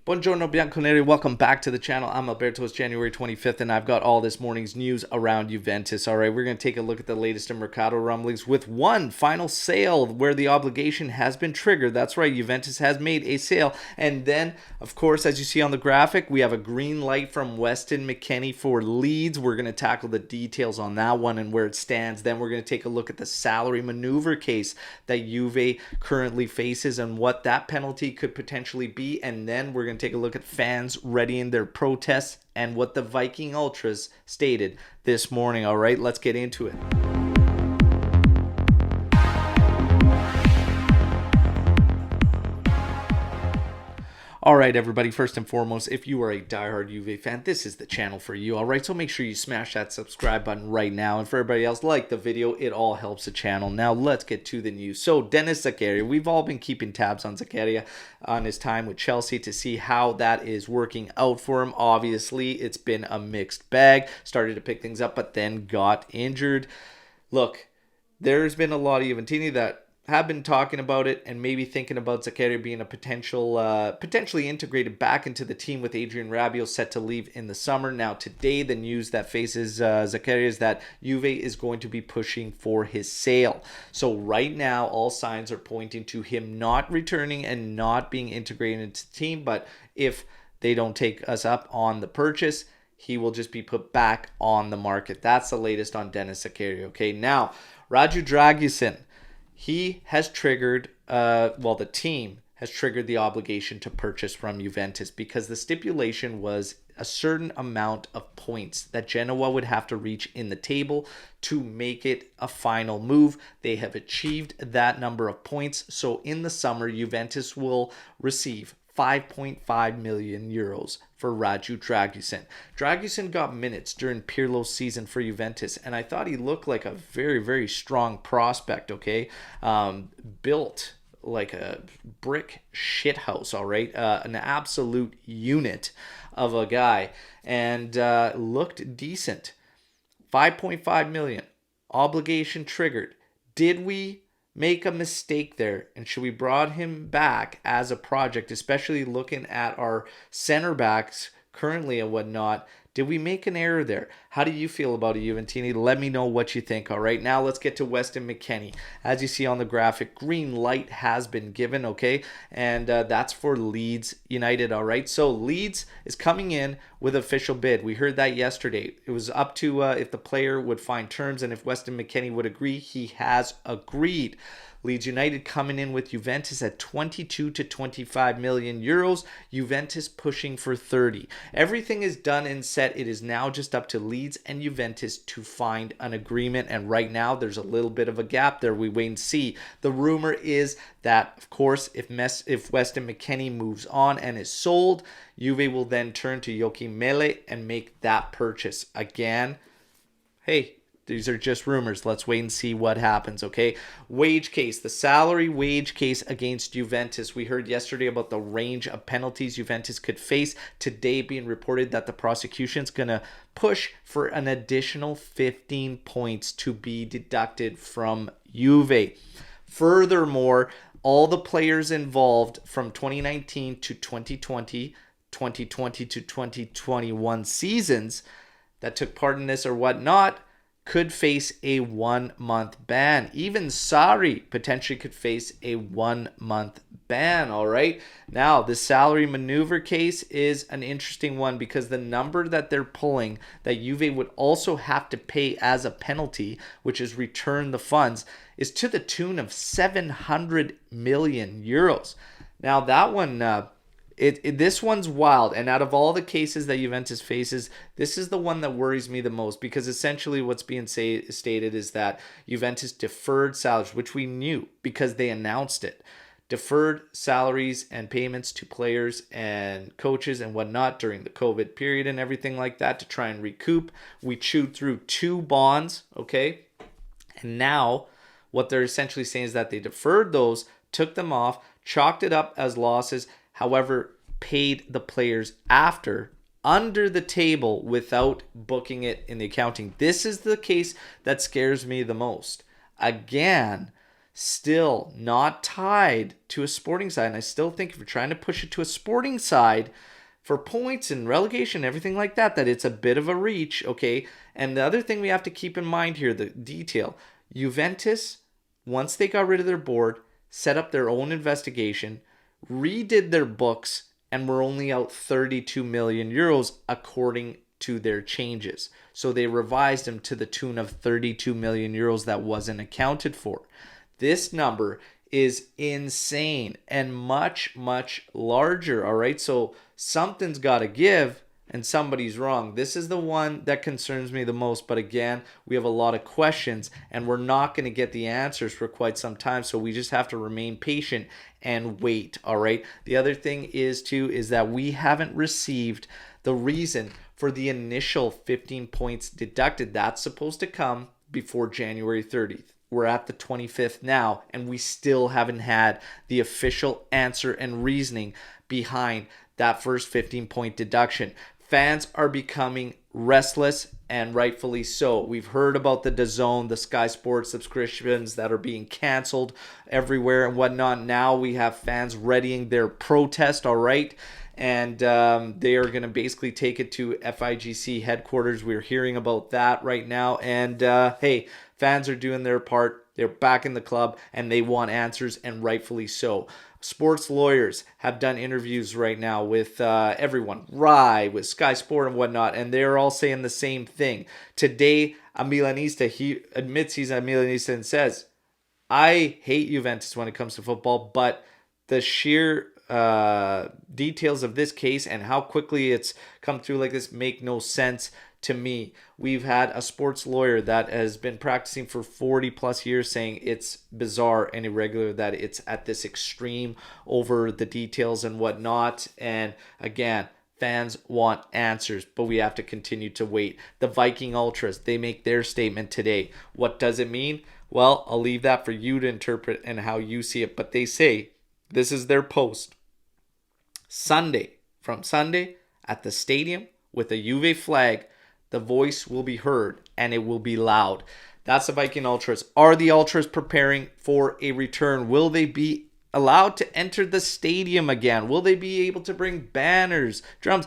Buongiorno Bianconeri, welcome back to the channel. I'm Alberto. It's January 25th, and I've got all this morning's news around Juventus. All right, we're going to take a look at the latest in Mercado rumblings with one final sale where the obligation has been triggered. That's right, Juventus has made a sale. And then, of course, as you see on the graphic, we have a green light from Mckennie for Leeds. We're going to tackle the details on that one and where it stands. Then we're going to take a look at the salary maneuver case that Juve currently faces and what that penalty could potentially be. And then we're going to take a look at fans readying their protests and what the Viking Ultras stated this morning. All right, let's get into it. All right, everybody, first and foremost, if you are a diehard Juve fan, this is the channel for you, all right? So make sure you smash that subscribe button right now. And for everybody else, like the video. It all helps the channel. Now, let's get to the news. So, Denis Zakaria, we've all been keeping tabs on Zakaria on his time with Chelsea to see how that is working out for him. Obviously, it's been a mixed bag. Started to pick things up, but then got injured. Look, there's been a lot of Juventini that have been talking about it and maybe thinking about Zakaria being a potentially integrated back into the team with Adrian Rabiot set to leave in the summer. Now, today, the news that faces Zakaria is that Juve is going to be pushing for his sale. So right now, all signs are pointing to him not returning and not being integrated into the team. But if they don't take us up on the purchase, he will just be put back on the market. That's the latest on Denis Zakaria. Okay, now, Dragusin. He has triggered, the team has triggered the obligation to purchase from Juventus because the stipulation was a certain amount of points that Genoa would have to reach in the table to make it a final move. They have achieved that number of points. So in the summer, Juventus will receive 5.5 million euros for Dragusin. Dragusin got minutes during Pirlo's season for Juventus, and I thought he looked like a very, very strong prospect, okay? Built like a brick shithouse, all right? An absolute unit of a guy, and looked decent. 5.5 million. Obligation triggered. Did we make a mistake there, and should we brought him back as a project, especially looking at our center backs currently and whatnot? Did we make an error there? How do you feel about it, Juventini? Let me know what you think. All right, now let's get to Mckennie. As you see on the graphic, green light has been given, okay? And that's for Leeds United, all right? So Leeds is coming in with official bid. We heard that yesterday. It was up to if the player would find terms and if Mckennie would agree. He has agreed. Leeds United coming in with Juventus at 22 to 25 million euros. Juventus pushing for 30. Everything is done and set. It is now just up to Leeds and Juventus to find an agreement. And right now, there's a little bit of a gap there. We wait and see. The rumor is that, of course, if Mckennie moves on and is sold, Juve will then turn to Joachim Mele and make that purchase. Again, hey, these are just rumors. Let's wait and see what happens, okay? Wage case, the salary wage case against Juventus. We heard yesterday about the range of penalties Juventus could face. Today being reported that the prosecution's going to push for an additional 15 points to be deducted from Juve. Furthermore, all the players involved from 2019 to 2020, 2020 to 2021 seasons that took part in this or whatnot could face a 1 month ban. Even Sarri potentially could face a 1 month ban, all right? Now, the salary maneuver case is an interesting one because the number that they're pulling that Juve would also have to pay as a penalty, which is return the funds, is to the tune of 700 million euros. Now, that one, this one's wild, and out of all the cases that Juventus faces, this is the one that worries me the most because essentially what's being stated is that Juventus deferred salaries, which we knew because they announced it. Deferred salaries and payments to players and coaches and whatnot during the COVID period and everything like that to try and recoup. We chewed through 2 bonds, okay? And now what they're essentially saying is that they deferred those, took them off, chalked it up as losses, however, paid the players after under the table without booking it in the accounting. This is the case that scares me the most. Again, still not tied to a Sporting side. And I still think if you're trying to push it to a Sporting side for points and relegation, everything like that, that it's a bit of a reach, okay? And the other thing we have to keep in mind here, the detail, Juventus, once they got rid of their board, set up their own investigation, redid their books, and were only out 32 million euros according to their changes. So they revised them to the tune of 32 million euros that wasn't accounted for. This number is insane and much, much larger, all right? So something's got to give and somebody's wrong. This is the one that concerns me the most. But again, we have a lot of questions and we're not going to get the answers for quite some time. So we just have to remain patient and wait, all right? The other thing is that we haven't received the reason for the initial 15 points deducted. That's supposed to come before January 30th. We're at the 25th now, and we still haven't had the official answer and reasoning behind that first 15-point deduction. Fans are becoming restless, and rightfully so. We've heard about the DAZN, the Sky Sports subscriptions that are being canceled everywhere and whatnot. Now we have fans readying their protest, all right? And they are going to basically take it to FIGC headquarters. We're hearing about that right now. And hey, fans are doing their part. They're back in the club and they want answers, and rightfully so. Sports lawyers have done interviews right now with everyone, Rai, with Sky Sport and whatnot, and they're all saying the same thing. Today, a Milanista, he admits he's a Milanista and says, I hate Juventus when it comes to football, but the sheer details of this case and how quickly it's come through like this make no sense to me. We've had a sports lawyer that has been practicing for 40 plus years saying it's bizarre and irregular that it's at this extreme over the details and whatnot. And again, fans want answers, but we have to continue to wait. The Viking Ultras, they make their statement today. What does it mean? Well, I'll leave that for you to interpret and how you see it. But they say, this is their post. From Sunday at the stadium with a Juve flag, the voice will be heard and it will be loud. That's the Viking Ultras. Are the Ultras preparing for a return? Will they be allowed to enter the stadium again? Will they be able to bring banners, drums?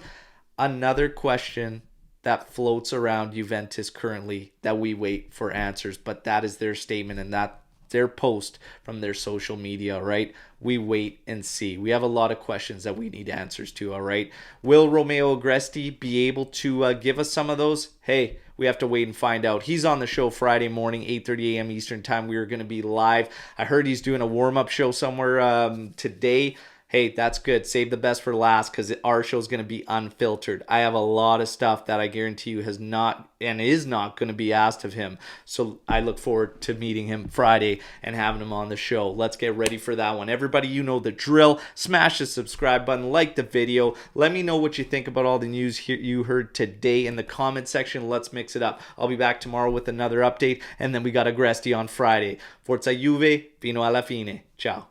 Another question that floats around Juventus currently that we wait for answers, but that is their statement and that their post from their social media, right? We wait and see. We have a lot of questions that we need answers to, all right? Will Romeo Agresti be able to give us some of those? Hey, we have to wait and find out. He's on the show Friday morning, 8:30 a.m. Eastern time. We are going to be live. I heard he's doing a warm-up show somewhere today. Hey, that's good. Save the best for last because our show is going to be unfiltered. I have a lot of stuff that I guarantee you has not and is not going to be asked of him. So I look forward to meeting him Friday and having him on the show. Let's get ready for that one. Everybody, you know the drill. Smash the subscribe button. Like the video. Let me know what you think about all the news you heard today in the comment section. Let's mix it up. I'll be back tomorrow with another update. And then we got Agresti on Friday. Forza Juve, fino alla fine. Ciao.